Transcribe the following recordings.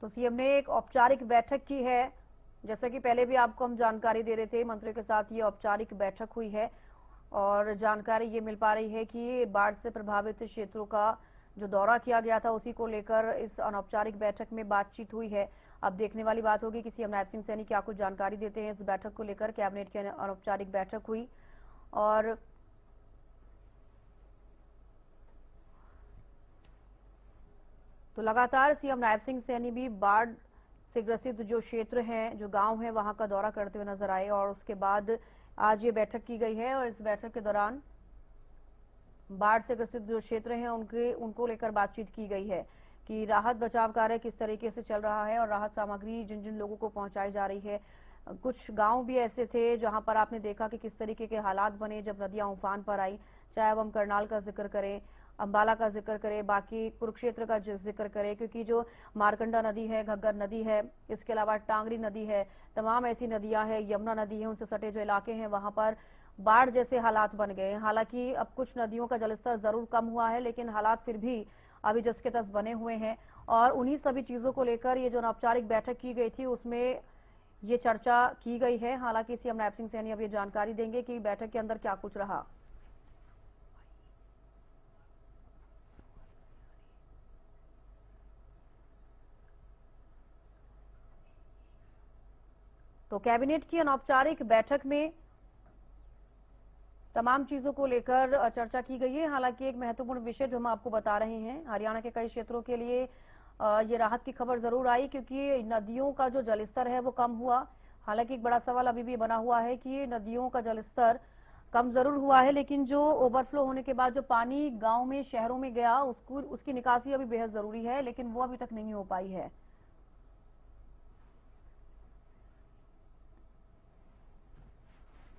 तो सीएम ने एक औपचारिक बैठक की है। जैसा कि पहले भी आपको हम जानकारी दे रहे थे, मंत्रियों के साथ ये औपचारिक बैठक हुई है और जानकारी ये मिल पा रही है कि बाढ़ से प्रभावित क्षेत्रों का जो दौरा किया गया था उसी को लेकर इस अनौपचारिक बैठक में बातचीत हुई है। अब देखने वाली बात होगी कि सीएम नायब सिंह सैनी क्या कुछ जानकारी देते हैं इस बैठक को लेकर। कैबिनेट की अनौपचारिक बैठक हुई और तो लगातार सीएम नायब सिंह सैनी भी बाढ़ से ग्रसित जो क्षेत्र हैं, जो गांव हैं, वहां का दौरा करते हुए नजर आए और उसके बाद आज ये बैठक की गई है और इस बैठक के दौरान बाढ़ से ग्रसित जो क्षेत्र हैं उनको लेकर बातचीत की गई है कि राहत बचाव कार्य किस तरीके से चल रहा है और राहत सामग्री जिन जिन लोगों को पहुंचाई जा रही है। कुछ गांव भी ऐसे थे जहां पर आपने देखा कि किस तरीके के हालात बने जब नदियां उफान पर आई, चाहे अब हम करनाल का जिक्र करें, अंबाला का जिक्र करें, बाकी कुरुक्षेत्र का जिक्र करें, क्योंकि जो मारकंडा नदी है, घग्गर नदी है, इसके अलावा टांगरी नदी है, तमाम ऐसी नदियां हैं, यमुना नदी है, उनसे सटे जो इलाके हैं वहां पर बाढ़ जैसे हालात बन गए हैं। हालांकि अब कुछ नदियों का जलस्तर जरूर कम हुआ है, लेकिन हालात फिर भी अभी जस के तस बने हुए हैं और उन्हीं सभी चीजों को लेकर ये जो अनौपचारिक बैठक की गई थी उसमें ये चर्चा की गई है। हालांकि सीएम नायब सिंह सैनी अब ये जानकारी देंगे कि बैठक के अंदर क्या कुछ रहा। तो कैबिनेट की अनौपचारिक बैठक में तमाम चीजों को लेकर चर्चा की गई है। हालांकि एक महत्वपूर्ण विषय जो हम आपको बता रहे हैं, हरियाणा के कई क्षेत्रों के लिए ये राहत की खबर जरूर आई क्योंकि नदियों का जो जलस्तर है वो कम हुआ। हालांकि एक बड़ा सवाल अभी भी बना हुआ है कि नदियों का जलस्तर कम जरूर हुआ है, लेकिन जो ओवरफ्लो होने के बाद जो पानी गांव में, शहरों में गया उसकी निकासी अभी बेहद जरूरी है, लेकिन वो अभी तक नहीं हो पाई है।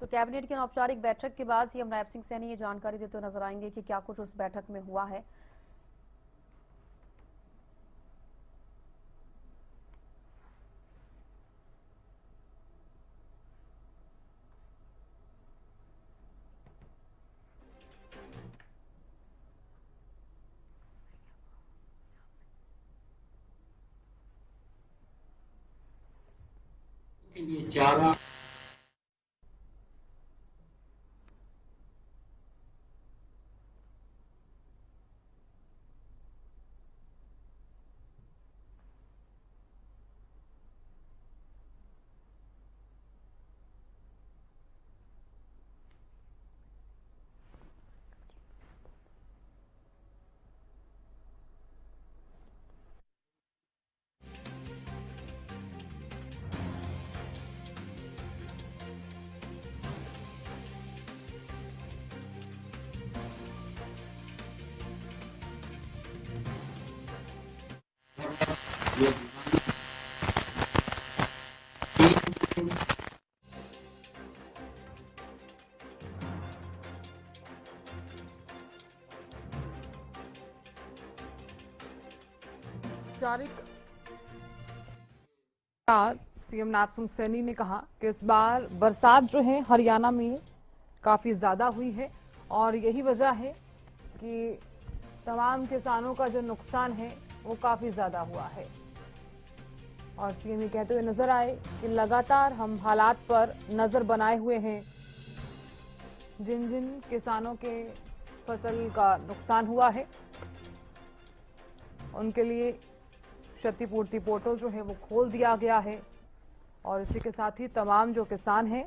तो कैबिनेट की अनौपचारिक बैठक के बाद सीएम नायब सिंह सैनी ये जानकारी देते हुए नजर आएंगे कि क्या कुछ उस बैठक में हुआ है। के लिए चारा सीएम नायब सिंह सैनी ने कहा कि इस बार बरसात जो है हरियाणा में काफी ज्यादा हुई है और यही वजह है कि तमाम किसानों का जो नुकसान है वो काफी ज्यादा हुआ है। और सीएम ये कहते हुए नजर आए कि लगातार हम हालात पर नजर बनाए हुए हैं। जिन जिन किसानों के फसल का नुकसान हुआ है उनके लिए क्षतिपूर्ति पोर्टल जो है वो खोल दिया गया है और इसी के साथ ही तमाम जो किसान हैं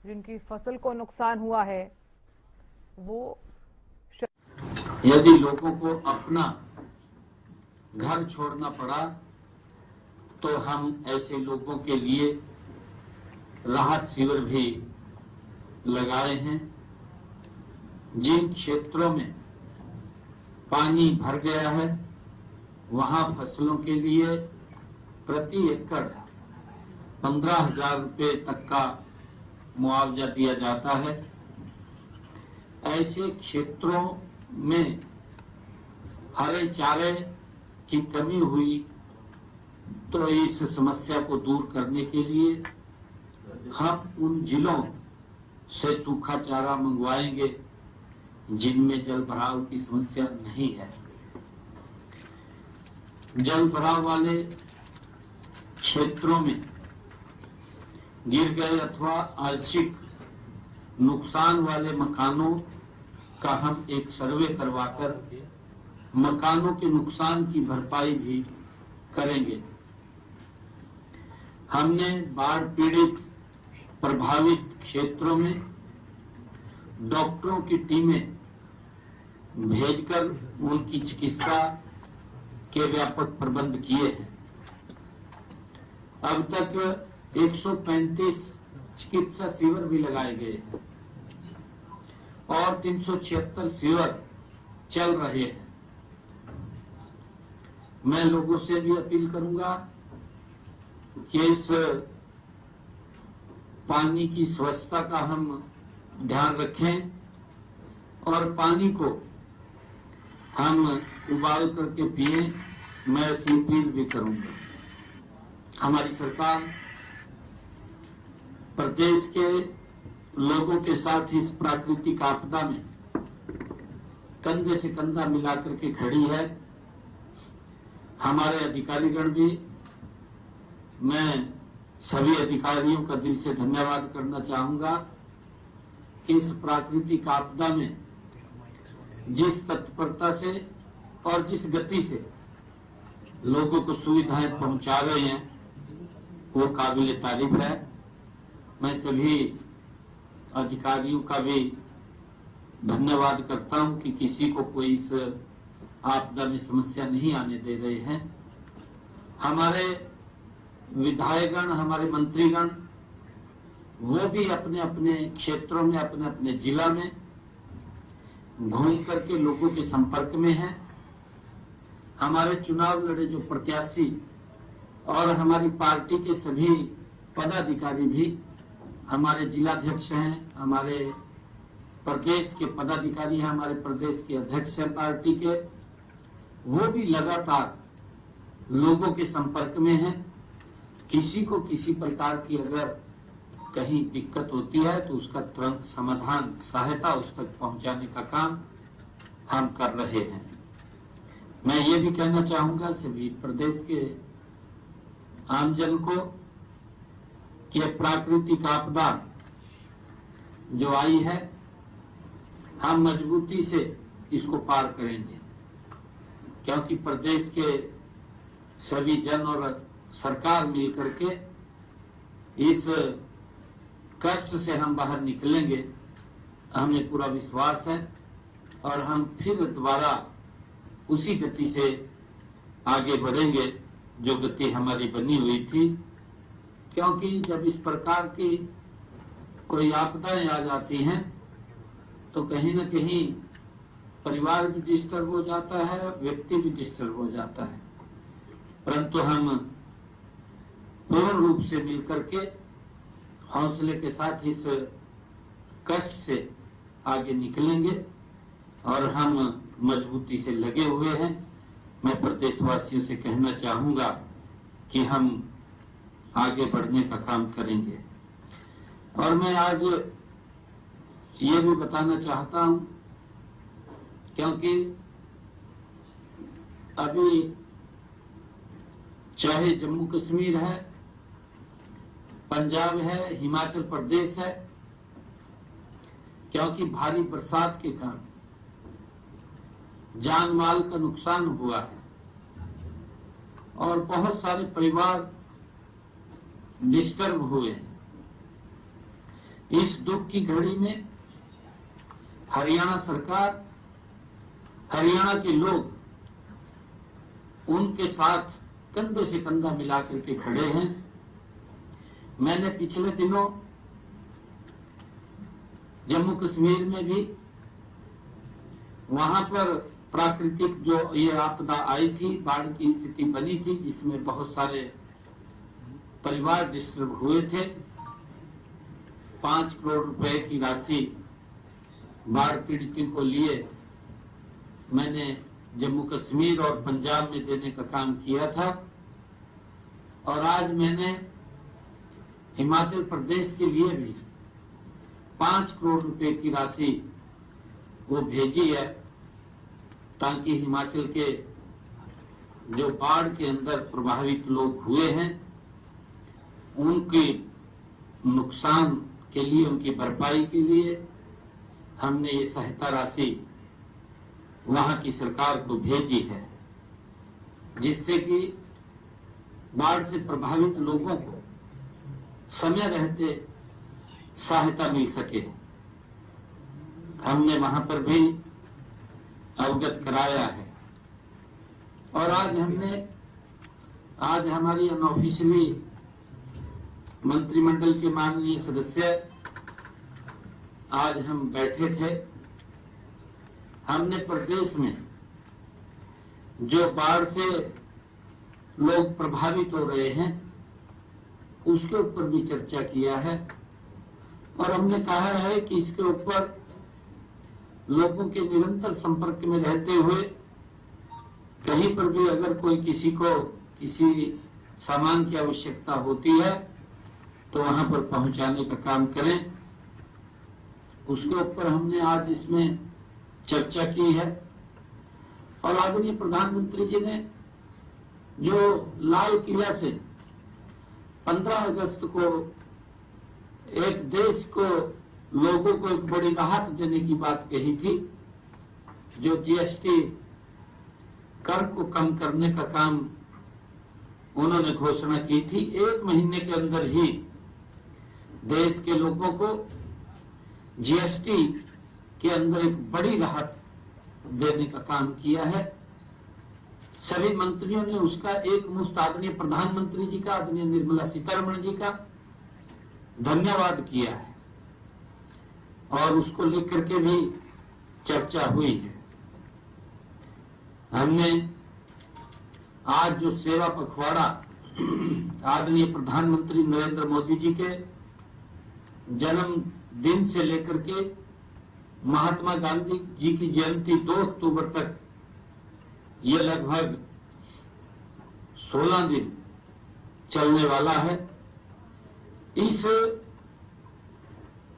जिनकी फसल को नुकसान हुआ है वो यदि लोगों को अपना घर छोड़ना पड़ा तो हम ऐसे लोगों के लिए राहत शिविर भी लगाए हैं। जिन क्षेत्रों में पानी भर गया है वहां फसलों के लिए प्रति एकड़ 15,000 रुपए तक का मुआवजा दिया जाता है। ऐसे क्षेत्रों में हरे चारे की कमी हुई तो इस समस्या को दूर करने के लिए हम उन जिलों से सूखा चारा मंगवाएंगे जिनमें जल भराव की समस्या नहीं है। जल भराव वाले क्षेत्रों में गिर गए अथवा आंशिक नुकसान वाले मकानों का हम एक सर्वे करवाकर मकानों के नुकसान की भरपाई भी करेंगे। हमने बाढ़ पीड़ित प्रभावित क्षेत्रों में डॉक्टरों की टीमें भेजकर उनकी चिकित्सा के व्यापक प्रबंध किए हैं। अब तक 135 चिकित्सा शिविर भी लगाए गए हैं और 376 शिविर चल रहे हैं। मैं लोगों से भी अपील करूंगा कि इस पानी की स्वच्छता का हम ध्यान रखें और पानी को हम उबाल करके पिए। मैं ऐसी अपील भी करूंगा। हमारी सरकार प्रदेश के लोगों के साथ इस प्राकृतिक आपदा में कंधे से कंधा मिलाकर के खड़ी है। हमारे अधिकारीगण भी, मैं सभी अधिकारियों का दिल से धन्यवाद करना चाहूंगा कि इस प्राकृतिक आपदा में जिस तत्परता से और जिस गति से लोगों को सुविधाएं पहुंचा रहे हैं वो काबिल तारीफ है। मैं सभी अधिकारियों का भी धन्यवाद करता हूं कि किसी को कोई इस आपदा में समस्या नहीं आने दे रहे हैं। हमारे विधायकगण, हमारे मंत्रीगण, वो भी अपने अपने क्षेत्रों में, अपने अपने जिला में घूम करके लोगों के संपर्क में हैं। हमारे चुनाव लड़े जो प्रत्याशी और हमारी पार्टी के सभी पदाधिकारी भी, हमारे जिलाध्यक्ष हैं, हमारे प्रदेश के पदाधिकारी हैं, हमारे प्रदेश के अध्यक्ष हैं पार्टी के, वो भी लगातार लोगों के संपर्क में हैं। किसी को किसी प्रकार की अगर कहीं दिक्कत होती है तो उसका तुरंत समाधान, सहायता उस तक पहुंचाने का काम हम कर रहे हैं। मैं ये भी कहना चाहूंगा सभी प्रदेश के आमजन को कि प्राकृतिक आपदा जो आई है, हम मजबूती से इसको पार करेंगे, क्योंकि प्रदेश के सभी जन और सरकार मिलकर के इस कष्ट से हम बाहर निकलेंगे, हमें पूरा विश्वास है। और हम फिर दोबारा उसी गति से आगे बढ़ेंगे जो गति हमारी बनी हुई थी, क्योंकि जब इस प्रकार की कोई आपदाएं आ जाती हैं तो कहीं न कहीं परिवार भी डिस्टर्ब हो जाता है, व्यक्ति भी डिस्टर्ब हो जाता है। परंतु हम पूर्ण रूप से मिलकर के हौसले के साथ इस कष्ट से आगे निकलेंगे और हम मजबूती से लगे हुए हैं। मैं प्रदेशवासियों से कहना चाहूंगा कि हम आगे बढ़ने का काम करेंगे। और मैं आज ये भी बताना चाहता हूं, क्योंकि अभी चाहे जम्मू कश्मीर है, पंजाब है, हिमाचल प्रदेश है, क्योंकि भारी बरसात के कारण जान माल का नुकसान हुआ है और बहुत सारे परिवार डिस्टर्ब हुए हैं। इस दुख की घड़ी में हरियाणा सरकार, हरियाणा के लोग उनके साथ कंधे से कंधा मिलाकर के खड़े हैं। मैंने पिछले दिनों जम्मू कश्मीर में भी वहां पर प्राकृतिक जो ये आपदा आई थी, बाढ़ की स्थिति बनी थी, जिसमें बहुत सारे परिवार डिस्टर्ब हुए थे। 5 करोड़ रुपए की राशि बाढ़ पीड़ितों को लिए मैंने जम्मू कश्मीर और पंजाब में देने का काम किया था। और आज मैंने हिमाचल प्रदेश के लिए भी 5 करोड़ रुपए की राशि वो भेजी है, ताकि हिमाचल के जो बाढ़ के अंदर प्रभावित लोग हुए हैं उनके नुकसान के लिए, उनकी भरपाई के लिए हमने ये सहायता राशि वहां की सरकार को भेजी है, जिससे कि बाढ़ से प्रभावित लोगों को समय रहते सहायता मिल सके। हमने वहां पर भी अवगत कराया है। और आज हमारी अनऑफिशियली मंत्रिमंडल के माननीय सदस्य आज हम बैठे थे। हमने प्रदेश में जो बाढ़ से लोग प्रभावित हो रहे हैं उसके ऊपर भी चर्चा किया है, और हमने कहा है कि इसके ऊपर लोगों के निरंतर संपर्क में रहते हुए कहीं पर भी अगर कोई किसी को किसी सामान की आवश्यकता होती है तो वहां पर पहुंचाने का काम करें। उसके ऊपर हमने आज इसमें चर्चा की है। और आदरणीय प्रधानमंत्री जी ने जो लाल किला से 15 अगस्त को एक देश को, लोगों को एक बड़ी राहत देने की बात कही थी, जो जीएसटी कर को कम करने का काम उन्होंने घोषणा की थी, 1 महीने के अंदर ही देश के लोगों को जीएसटी के अंदर एक बड़ी राहत देने का काम किया है। सभी मंत्रियों ने उसका एक मुश्त आदरणीय प्रधानमंत्री जी का, आदरणीय निर्मला सीतारमण जी का धन्यवाद किया है, और उसको लेकर के भी चर्चा हुई है। हमने आज जो सेवा पखवाड़ा आदरणीय प्रधानमंत्री नरेंद्र मोदी जी के जन्म दिन से लेकर के महात्मा गांधी जी की जयंती 2 अक्टूबर तक, ये लगभग 16 दिन चलने वाला है। इस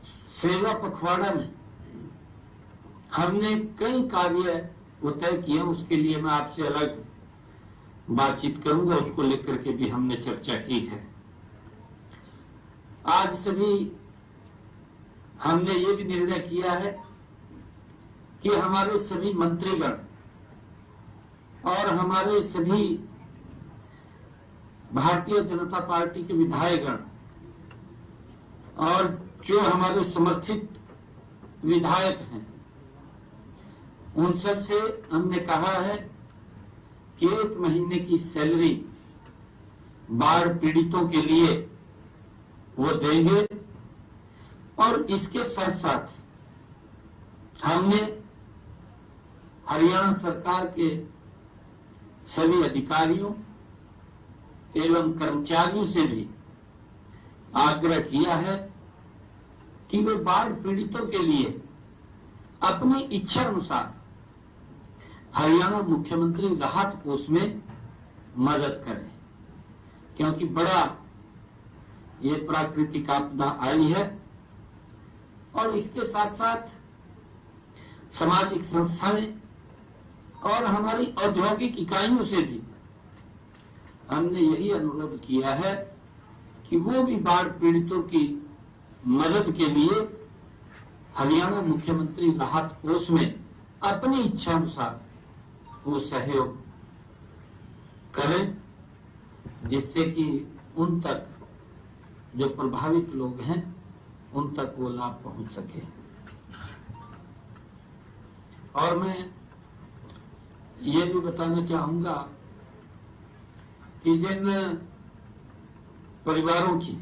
सेवा पखवाड़ा में हमने कई कार्य तय किए, उसके लिए मैं आपसे अलग बातचीत करूंगा, उसको लेकर के भी हमने चर्चा की है। आज सभी हमने ये भी निर्णय किया है कि हमारे सभी मंत्रीगण और हमारे सभी भारतीय जनता पार्टी के विधायकगण और जो हमारे समर्थित विधायक हैं, उन सब से हमने कहा है कि 1 महीने की सैलरी बाढ़ पीड़ितों के लिए वो देंगे। और इसके साथ साथ हमने हरियाणा सरकार के सभी अधिकारियों एवं कर्मचारियों से भी आग्रह किया है कि वे बाढ़ पीड़ितों के लिए अपनी इच्छा अनुसार हरियाणा मुख्यमंत्री राहत कोष में मदद करें, क्योंकि बड़ा ये प्राकृतिक आपदा आई है। और इसके साथ साथ सामाजिक संस्थाएं और हमारी औद्योगिक इकाइयों से भी हमने यही अनुरोध किया है कि वो भी बाढ़ पीड़ितों की मदद के लिए हरियाणा मुख्यमंत्री राहत कोष में अपनी इच्छा अनुसार वो सहयोग करें, जिससे कि उन तक जो प्रभावित लोग हैं उन तक वो लाभ पहुंच सके। और मैं ये भी बताना चाहूंगा कि जिन परिवारों की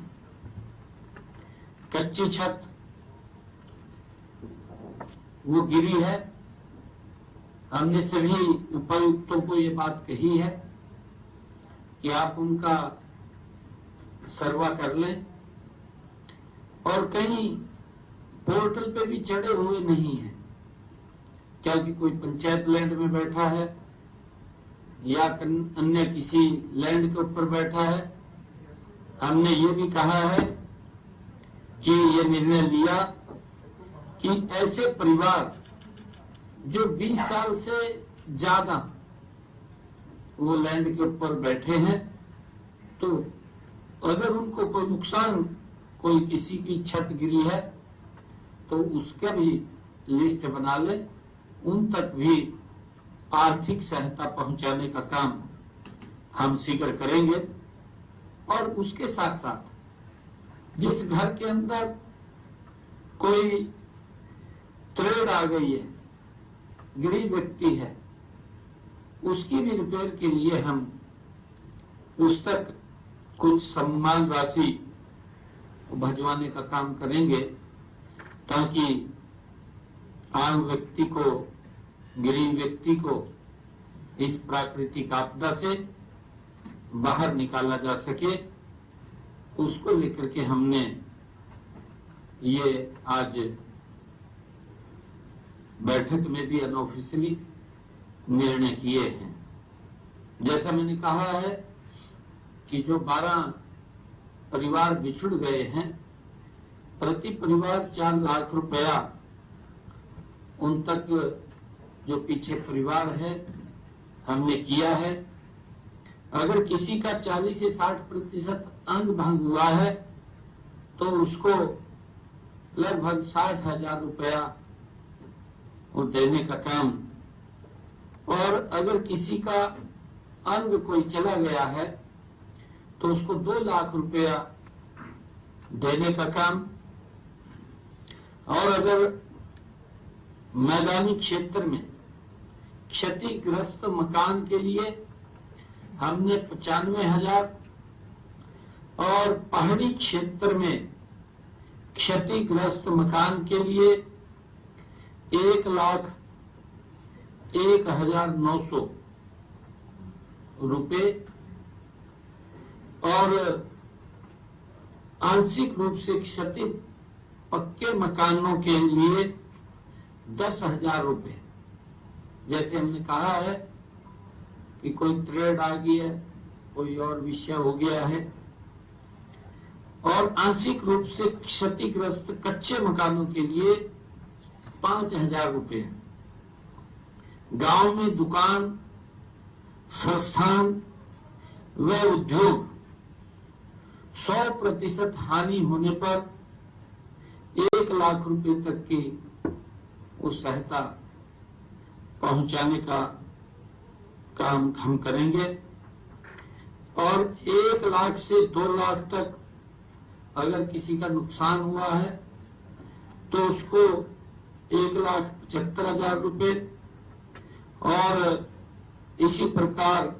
कच्ची छत वो गिरी है, हमने सभी उपायुक्तों को ये बात कही है कि आप उनका सर्वा कर लें। और कहीं पोर्टल पे भी चढ़े हुए नहीं है, क्योंकि कोई पंचायत लैंड में बैठा है या अन्य किसी लैंड के ऊपर बैठा है। हमने ये भी कहा है कि ये निर्णय लिया कि ऐसे परिवार जो 20 साल से ज्यादा वो लैंड के ऊपर बैठे हैं, तो अगर उनको कोई नुकसान, कोई किसी की छत गिरी है तो उसका भी लिस्ट बना ले, उन तक भी आर्थिक सहायता पहुंचाने का काम हम शीघ्र करेंगे। और उसके साथ साथ जिस घर के अंदर कोई त्रेड़ आ गई है, गरीब व्यक्ति है, उसकी भी रिपेयर के लिए हम उस तक कुछ सम्मान राशि भिजवाने का काम करेंगे, ताकि आम व्यक्ति को, गरीब व्यक्ति को इस प्राकृतिक आपदा से बाहर निकाला जा सके। उसको लेकर के हमने ये आज बैठक में भी अनऑफिशियली निर्णय किए हैं। जैसा मैंने कहा है कि जो 12 परिवार बिछुड़ गए हैं, प्रति परिवार 4 लाख रुपया उन तक जो पीछे परिवार है हमने किया है। अगर किसी का 40 से 60% अंग भंग हुआ है तो उसको लगभग 60,000 रुपया वो देने का काम, और अगर किसी का अंग कोई चला गया है तो उसको 2 लाख रुपया देने का काम, और अगर मैदानी क्षेत्र में क्षतिग्रस्त मकान के लिए हमने 95,000 और पहाड़ी क्षेत्र में क्षतिग्रस्त मकान के लिए 1,01,900 रुपए, और आंशिक रूप से क्षति पक्के मकानों के लिए 10,000 रुपए। जैसे हमने कहा है कि कोई त्रेड़ आ गई है, कोई और विषय हो गया है, और आंशिक रूप से क्षतिग्रस्त कच्चे मकानों के लिए 5,000 रुपए। गांव में दुकान, संस्थान व उद्योग 100% हानि होने पर 1 लाख रुपए तक की उस सहायता पहुंचाने का काम हम करेंगे। और 1 लाख से 2 लाख तक अगर किसी का नुकसान हुआ है तो उसको 1,75,000 रुपए, और इसी प्रकार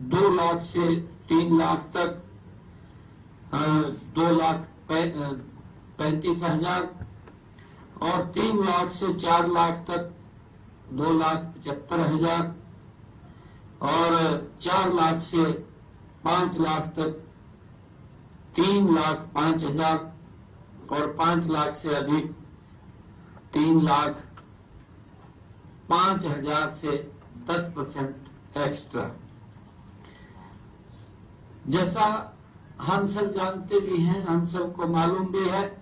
2 लाख से 3 लाख तक 2,35,000, और 3 लाख से 4 लाख तक 2,75,000, और 4 लाख से 5 लाख तक 3,05,000, और 5 लाख से अधिक 3,05,000 से 10% एक्स्ट्रा। जैसा हम सब जानते भी हैं, हम सबको मालूम भी है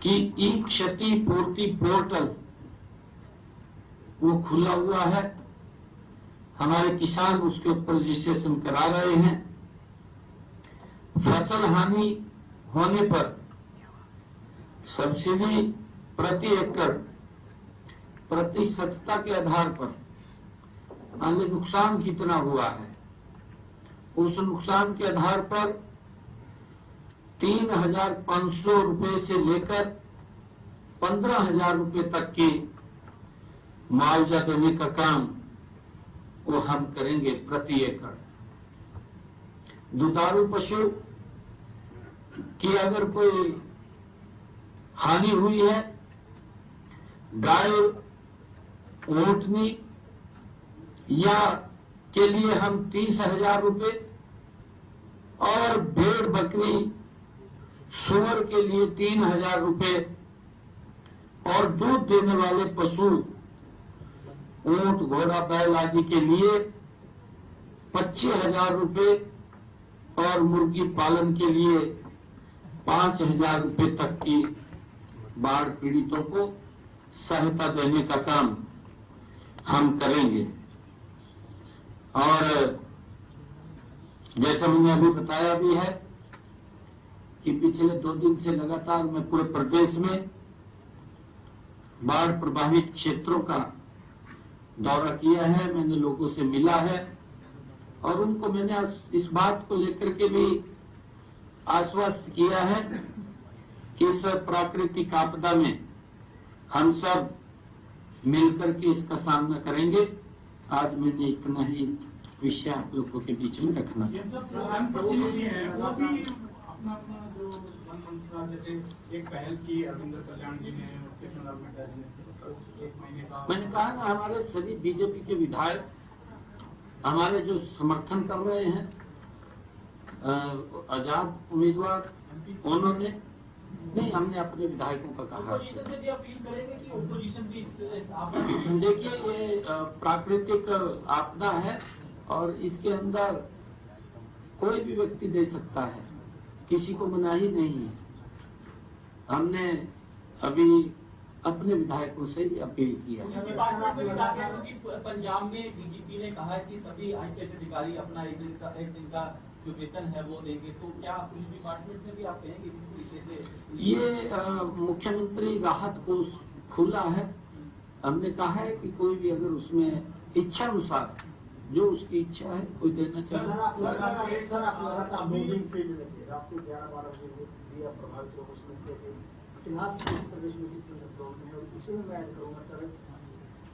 कि ई क्षति पूर्ति पोर्टल वो खुला हुआ है। हमारे किसान उसके ऊपर रजिस्ट्रेशन करा रहे हैं। फसल हानि होने पर सब्सिडी प्रति एकड़ प्रतिशतता के आधार पर, मान ली नुकसान कितना हुआ है, उस नुकसान के आधार पर 3,500 रुपए से लेकर 15,000 रुपए तक की मुआवजा देने का काम वो हम करेंगे प्रति एकड़। दुधारू पशु की अगर कोई हानि हुई है, गाय, ऊंटनी या के लिए हम 30,000 रुपए, और भेड़, बकरी, सुअर के लिए 3,000 रुपए, और दूध देने वाले पशु ऊंट, घोड़ा, बैल आदि के लिए 25,000 रुपए, और मुर्गी पालन के लिए 5,000 रुपए तक की बाढ़ पीड़ितों को सहायता देने का काम हम करेंगे। और जैसा मैंने अभी बताया भी है कि पिछले 2 दिन से लगातार मैं पूरे प्रदेश में बाढ़ प्रभावित क्षेत्रों का दौरा किया है, मैंने लोगों से मिला है और उनको मैंने इस बात को लेकर के भी आश्वस्त किया है कि इस प्राकृतिक आपदा में हम सब मिलकर के इसका सामना करेंगे। आज मैंने इतना ही विषय आप लोगों के बीच में रखना है। एक पहल की अरविंदर कल्याण जी ने मैंने कहा ना, हमारे सभी बीजेपी के विधायक हमारे जो समर्थन कर रहे हैं आजाद उम्मीदवार, उन्होंने नहीं, हमने अपने विधायकों का कहा। देखिए, ये प्राकृतिक आपदा है और इसके अंदर कोई भी व्यक्ति दे सकता है, किसी को मनाही नहीं है। हमने अभी अपने विधायकों से ही अपील किया। पंजाब में डीजीपी ने कहा कि सभी आईपीएस अधिकारी अपना एक दिन का जो वेतन है वो देंगे, तो क्या पुलिस डिपार्टमेंट में भी आप कहेंगे किस तरीके से? ये मुख्यमंत्री राहत कोष खुला है। हमने कहा है कि कोई भी अगर उसमें इच्छा अनुसार जो उसकी इच्छा है कोई देना चाहिए।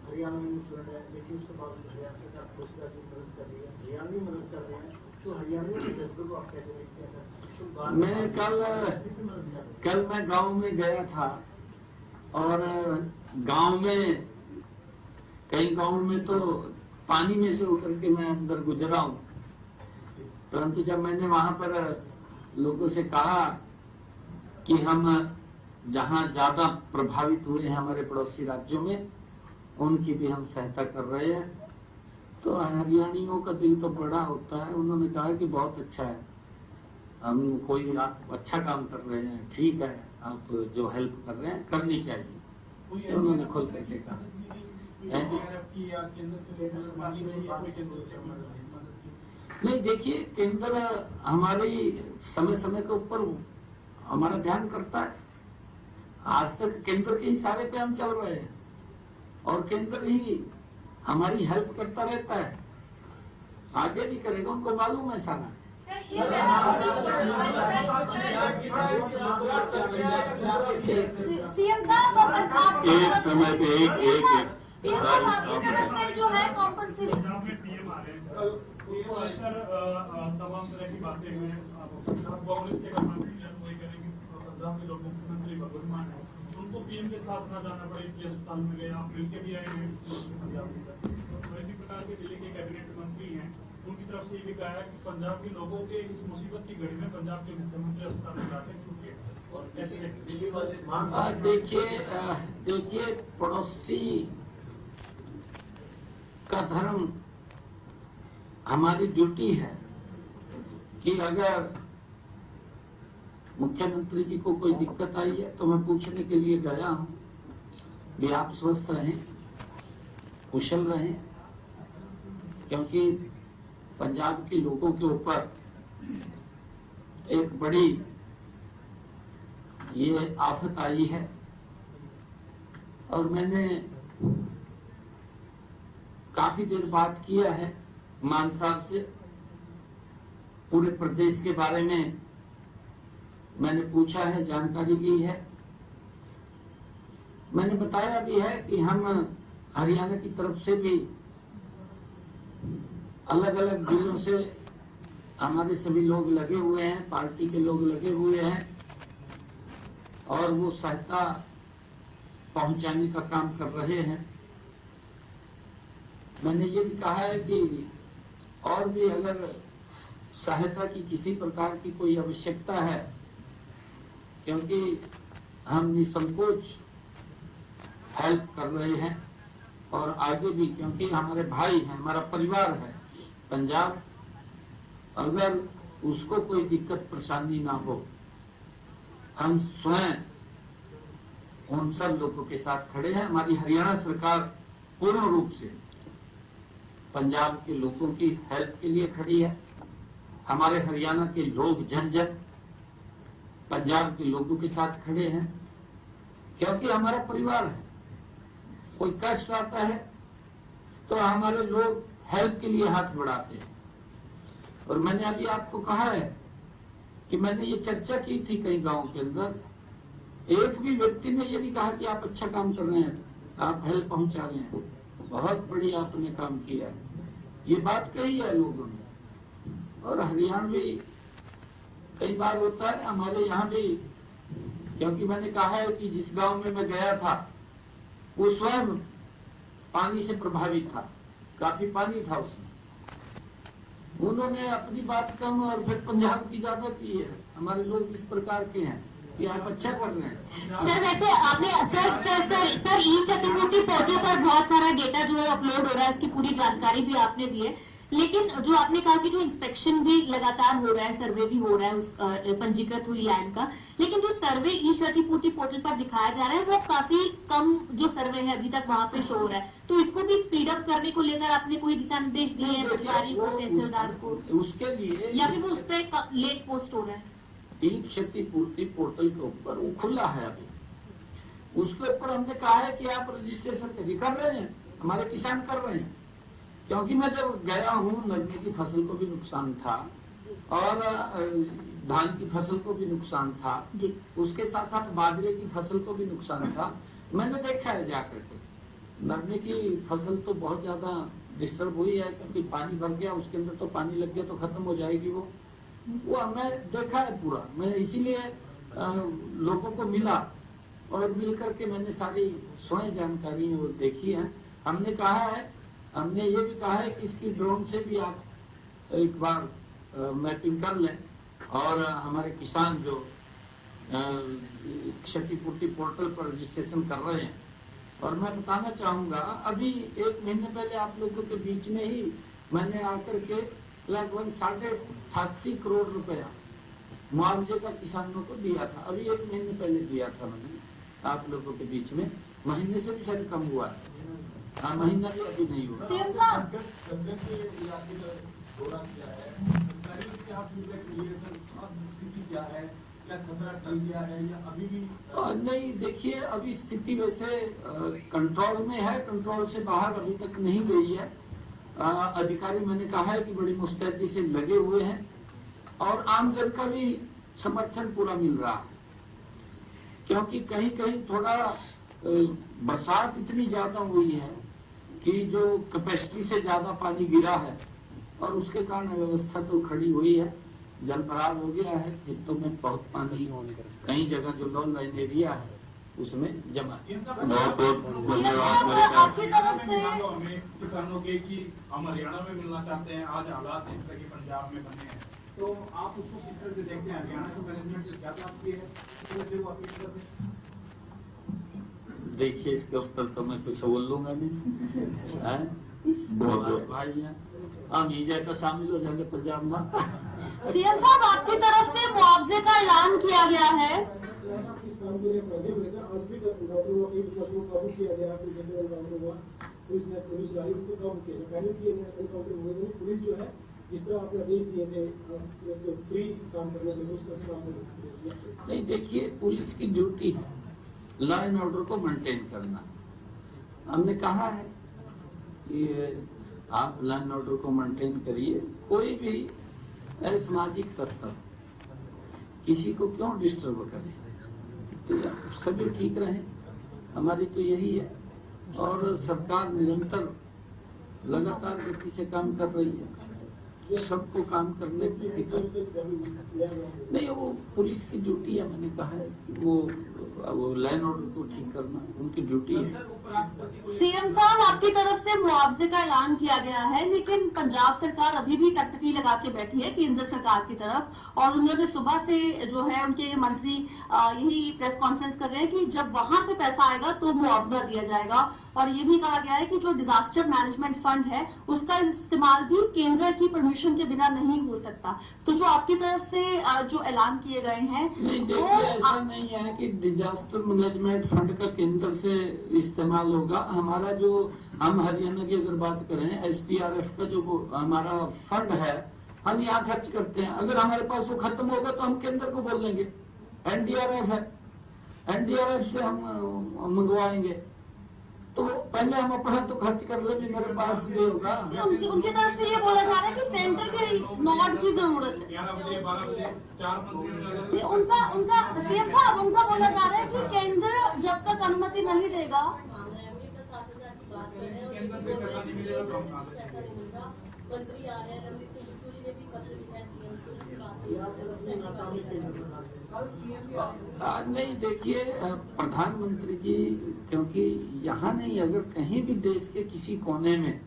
हरियाणा में है, लेकिन उसके बाद हरियाणा सरकार रोजगार की मदद कर रही है, हरियाणा भी मदद कर रहे हैं, तो हरियाणा के जज्बे को आप कैसे देखते हैं सर? मैं कल मैं गांव में गया था और गांव में कई गांव में तो पानी में से उतर के मैं अंदर गुजरा हूं, परंतु जब मैंने वहां पर लोगों से कहा कि हम जहां ज्यादा प्रभावित हुए हैं हमारे पड़ोसी राज्यों में, उनकी भी हम सहायता कर रहे हैं, तो हरियाणियों का दिल तो बड़ा होता है। उन्होंने कहा कि बहुत अच्छा है, हम कोई आप अच्छा काम कर रहे हैं, ठीक है, आप जो हेल्प कर रहे हैं करनी चाहिए, तो उन्होंने खुल करके कहा। नहीं, देखिए, केंद्र हमारी समय समय के ऊपर हमारा ध्यान करता है। आज तक केंद्र के इशारे पे हम चल रहे हैं और केंद्र ही हमारी हेल्प करता रहता है, आगे भी करेगा, उनको मालूम है सारा। सीएम साहब, एक समय पे एक जो है कॉम्पनसेशन तमाम तरह की बातें हुई हैं। कांग्रेस के पंजाब के लोग मुख्यमंत्री भगवंत मान है, उनको पीएम के साथ ना जाना पड़े इसलिए अस्पताल में गए, आप मिलकर भी आए हैं पंजाब के साथ। तो इसी प्रकार के दिल्ली के कैबिनेट मंत्री हैं, उनकी तरफ से ये भी कहा है कि पंजाब के लोगों के इस मुसीबत की घड़ी में पंजाब के मुख्यमंत्री अस्पताल में जाकर छूटे। और कैसे देखिए, पड़ोसी का धर्म हमारी ड्यूटी है कि अगर मुख्यमंत्री जी को कोई दिक्कत आई है तो मैं पूछने के लिए गया हूं भी आप स्वस्थ रहें, कुशल रहें, क्योंकि पंजाब के लोगों के ऊपर एक बड़ी ये आफत आई है। और मैंने काफी देर बात किया है मान साहब से, पूरे प्रदेश के बारे में मैंने पूछा है, जानकारी ली है। मैंने बताया भी है कि हम हरियाणा की तरफ से भी अलग अलग जिलों से हमारे सभी लोग लगे हुए हैं, पार्टी के लोग लगे हुए हैं और वो सहायता पहुंचाने का काम कर रहे हैं। मैंने ये भी कहा है कि और भी अगर सहायता की किसी प्रकार की कोई आवश्यकता है, क्योंकि हम निसंकोच हेल्प कर रहे हैं और आगे भी, क्योंकि हमारे भाई हैं, हमारा परिवार है पंजाब, अगर उसको कोई दिक्कत परेशानी ना हो, हम स्वयं उन सब लोगों के साथ खड़े हैं। हमारी हरियाणा सरकार पूर्ण रूप से पंजाब के लोगों की हेल्प के लिए खड़ी है। हमारे हरियाणा के लोग जन जन पंजाब के लोगों के साथ खड़े हैं, क्योंकि हमारा परिवार है। कोई कष्ट आता है तो हमारे लोग हेल्प के लिए हाथ बढ़ाते हैं। और मैंने अभी आपको कहा है कि मैंने ये चर्चा की थी कई गांव के अंदर, एक भी व्यक्ति ने ये नहीं कहा कि आप अच्छा काम कर रहे हैं, आप हेल्प पहुंचा रहे हैं, बहुत बढ़िया आपने काम किया है, ये बात कही है लोगों ने। और हरियाणवी कई बार होता है हमारे यहाँ भी, क्योंकि मैंने कहा है कि जिस गांव में मैं गया था वो स्वयं पानी से प्रभावित था, काफी पानी था उसमें, उन्होंने अपनी बात कम और फिर पंजाब की ज्यादा की है। हमारे लोग इस प्रकार के हैं कि आप अच्छा कर रहे हैं। सर वैसे आपने सर ई क्षतिपूर्ति पोर्टल पर बहुत सारा डेटा जो है अपलोड हो रहा है, इसकी पूरी जानकारी भी आपने दी है, लेकिन जो आपने कहा कि जो इंस्पेक्शन भी लगातार हो रहा है, सर्वे भी हो रहा है उस पंजीकृत हुई लैंड का, लेकिन जो सर्वे ई क्षतिपूर्ति पोर्टल पर दिखाया जा रहा है वो काफी कम जो सर्वे है अभी तक वहाँ पे शो हो रहा है, तो इसको भी स्पीड अप करने को लेकर आपने कोई दिशा निर्देश दिए हैं अधिकारी को, तहसीलदार को, उसके लिए या फिर वो उस पर लेट पोस्ट हो रहा है? ई क्षतिपूर्ति पोर्टल के ऊपर वो खुला है अभी, उसके ऊपर हमने कहा है कि आप रजिस्ट्रेशन कर रहे हैं, हमारे किसान कर रहे हैं। क्योंकि मैं जब गया हूँ, नरमे की फसल को भी नुकसान था और धान की फसल को भी नुकसान था, उसके साथ साथ बाजरे की फसल को भी नुकसान था। मैंने देखा है जाकर के, नरमे की फसल तो बहुत ज्यादा डिस्टर्ब हुई है, क्योंकि पानी भर गया, उसके अंदर तो पानी लग गया तो खत्म हो जाएगी वो हमने देखा है पूरा। मैं इसीलिए लोगों को मिला और मिल करके मैंने सारी स्वयं जानकारी वो देखी है। हमने कहा है, हमने ये भी कहा है कि इसकी ड्रोन से भी आप एक बार मैपिंग कर लें, और हमारे किसान जो क्षतिपूर्ति पोर्टल पर रजिस्ट्रेशन कर रहे हैं। और मैं बताना चाहूंगा, अभी 1 महीने पहले आप लोगों के बीच में ही मैंने आकर के लगभग 88 करोड़ रुपया मुआवजे का किसानों को दिया था। अभी 1 महीने पहले दिया था मैंने आप लोगों के बीच में, महीने से भी शायद कम हुआ है। हाँ, महीना भी अभी नहीं हुआ। नहीं, देखिए अभी स्थिति वैसे कंट्रोल में है, कंट्रोल से बाहर अभी तक नहीं गई है। अधिकारी मैंने कहा है कि बड़ी मुस्तैदी से लगे हुए हैं और आमजन का भी समर्थन पूरा मिल रहा है, क्योंकि कहीं कहीं थोड़ा बरसात इतनी ज्यादा हुई है कि जो कैपेसिटी से ज्यादा पानी गिरा है और उसके कारण व्यवस्था तो खड़ी हुई है, जल भराव हो गया है, खेतों में बहुत पानी, कई जगह जो लो लाइन एरिया है उसमें जमा। बहुत धन्यवाद किसानों के कि हम हरियाणा में मिलना चाहते हैं, आज हालात इस तरह के पंजाब में बने हैं, तो आप उसको किस तरह से देखते हैं? हरियाणा को मैनेजमेंट से ज्यादा आपकी है? देखिए, इसके ऊपर तो मैं कुछ बोल लूंगा नहीं, बहुत भाई हैं, हम ईजा का शामिल हो जाएंगे पंजाब में। सीएम साहब, आपकी तरफ से मुआवजे का ऐलान किया गया है। नहीं, देखिए पुलिस की ड्यूटी है लॉ एंड ऑर्डर को मेंटेन करना। हमने कहा है कि आप लॉ एंड ऑर्डर को मेंटेन करिए, कोई भी असामाजिक तत्व किसी को क्यों डिस्टर्ब करे, तो सभी ठीक रहे, हमारी तो यही है। और सरकार निरंतर लगातार गति से काम कर रही है, सबको काम करने नहीं, वो पुलिस की ड्यूटी है। मैंने कहा है कि वो लाइन ऑर्डर को ठीक करना उनकी ड्यूटी है। सीएम साहब, आपकी तरफ से मुआवजे का ऐलान किया गया है, लेकिन पंजाब सरकार अभी भी टकटकी लगा के बैठी है केंद्र सरकार की तरफ, और उन्होंने सुबह से जो है उनके मंत्री यही प्रेस कॉन्फ्रेंस कर रहे हैं कि जब वहां से पैसा आएगा तो मुआवजा दिया जाएगा। और ये भी कहा गया है कि जो डिजास्टर मैनेजमेंट फंड है उसका इस्तेमाल भी केंद्र की परमिशन के बिना नहीं हो सकता। तो जो आपकी तरफ से जो ऐलान किए गए हैं, नहीं, देखिए ऐसा नहीं है कि डिजास्टर मैनेजमेंट फंड का केंद्र से इस्तेमाल होगा। हमारा जो, हम हरियाणा की अगर बात करें, SDRF का जो हमारा फंड है, हम यहाँ खर्च करते हैं। अगर हमारे पास वो खत्म होगा तो हम केंद्र को बोल देंगे एनडीआरएफ है, एनडीआरएफ से हम मंगवाएंगे। तो पहले हम अपना तो खर्च कर ले, भी मेरे पास भी होगा। उनकी तरफ से ये बोला जा रहा है कि सेंटर के नॉड की जरूरत है। 11 बजे 12 बजे 4 मंत्री उनका सीएम साहब उनका बोला जा रहा है कि केंद्र जब तक अनुमति नहीं देगा केंद्र से पैसा नहीं मिलेगा तो हम कहाँ से देंगे? मंत्री आ रहे हैं, रणदीप सिंह बिट्टू जी ने भी पत्र लिखा है सीएम को की बात नहीं, देखिए प्रधानमंत्री जी, क्योंकि यहाँ नहीं, अगर कहीं भी देश के किसी कोने में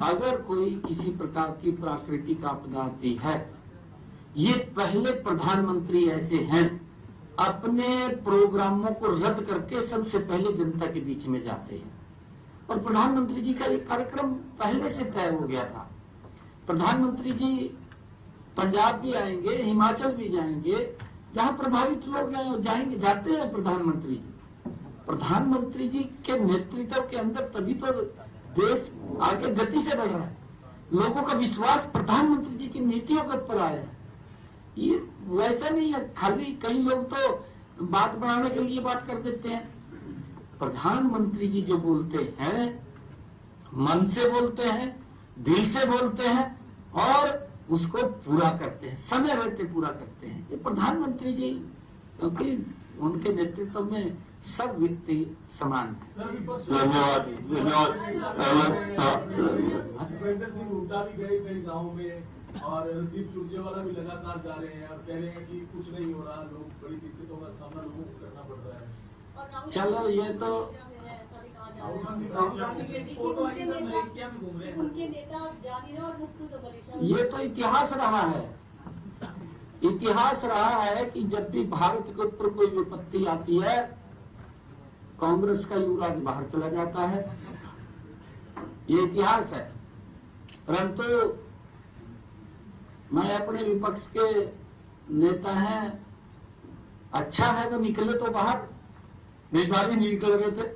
अगर कोई किसी प्रकार की प्राकृतिक आपदा आती है, ये पहले प्रधानमंत्री ऐसे हैं अपने प्रोग्रामों को रद्द करके सबसे पहले जनता के बीच में जाते हैं। और प्रधानमंत्री जी का ये कार्यक्रम पहले से तय हो गया था। प्रधानमंत्री जी पंजाब भी आएंगे, हिमाचल भी जाएंगे, जहां प्रभावित लोग हैं जाएंगे, जाते हैं प्रधानमंत्री जी। प्रधानमंत्री जी के नेतृत्व के अंदर तभी तो देश आगे गति से बढ़ रहा है। लोगों का विश्वास प्रधानमंत्री जी की नीतियों के ऊपर आया है। ये वैसा नहीं है, खाली कई लोग तो बात बनाने के लिए बात कर देते हैं। प्रधानमंत्री जी जो बोलते हैं, मन से बोलते हैं, दिल से बोलते हैं और उसको पूरा करते हैं, समय रहते पूरा करते हैं। ये प्रधानमंत्री जी, क्योंकि उनके नेतृत्व में सब व्यक्ति समान है। धन्यवाद धन्यवाद। भूपेंद्र सिंह हुड्डा भी गए कई गाँव में और रणदीप सुरजेवाला भी लगातार जा रहे हैं और कह रहे हैं कि कुछ नहीं हो रहा, लोग बड़ी दिक्कतों का सामना लोगों को करना पड़ रहा है। चलो ये तो उनके नेता जा नहीं रहे और मुक्त मलेशिया ये तो इतिहास रहा है। इतिहास रहा है कि जब भी भारत के ऊपर कोई विपत्ति आती है, कांग्रेस का युवराज बाहर चला जाता है। ये इतिहास है। परंतु मैं अपने विपक्ष के नेता हैं, अच्छा है वो निकले तो बाहर, नहीं बाहर ही नहीं निकल रहे थे,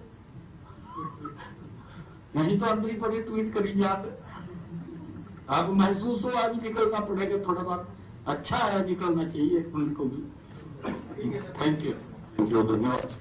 नहीं तो अंदर ही पड़े ट्वीट करी जाते। अब महसूस हो अभी निकलना पड़ेगा थोड़ा बहुत, अच्छा है निकलना चाहिए उनको भी। थैंक यू धन्यवाद।